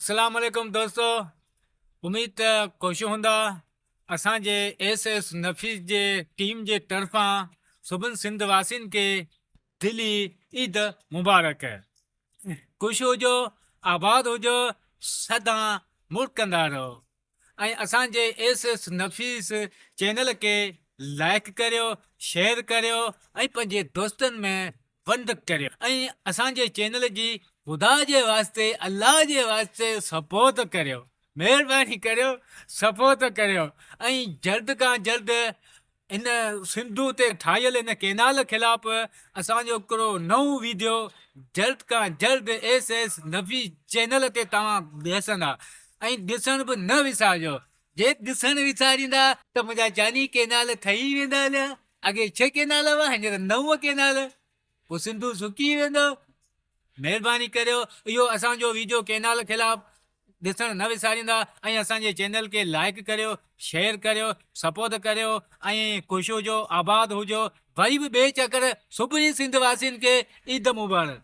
अस्सलाम वालेकुम दोस्तों। उम्मीद ख़ुश हूंदा। असांजे एस नफ़ीस जे टीम जे तरफ़ां सभिनी सिंध वासियुनि खे दिली ईद मुबारक। ख़ुशि हुजो, आबाद हुजो, सदा मुड़कंदा रहो। ऐं असांजे एस नफ़ीस चैनल खे लाइक करियो, शेयर करियो ऐं पंहिंजे दोस्तनि में वंड करियो। ऐं असांजे चैनल जी ख़ुदा जे वास्ते, अल्लाह जे वास्ते सपोर्ट करियो, महिरबानी करियो, सपोर्ट करियो। ऐं जल्द खां जल्द इन सिंधु ते ठाहियल इन केनाल ख़िलाफ़ असांजो हिकिड़ो नओं वीडियो जल्द खां जल्द एस नफ़ीस चैनल ते तव्हां ॾिसंदा। ऐं ॾिसण बि न विसारिजो। जे ॾिसण विसारींदा त मुंहिंजा जानी केनाल ठही वेंदा न। अॻे 6 केनाल हुआ, हींअर 9 केनाल, पोइ सिंधु सुकी वेंदो। महिरबानी करियो इहो असांजो वीडियो केनाल ख़िलाफ़ ॾिसण न विसारींदा। ऐं असांजे चैनल खे लाइक करियो, शेयर करियो, सपोर्ट करियो ऐं ख़ुशि हुजो, आबाद हुजो। वरी बि ॿिए चकर सभिनी सिंध वासियुनि खे ईद मुबारक।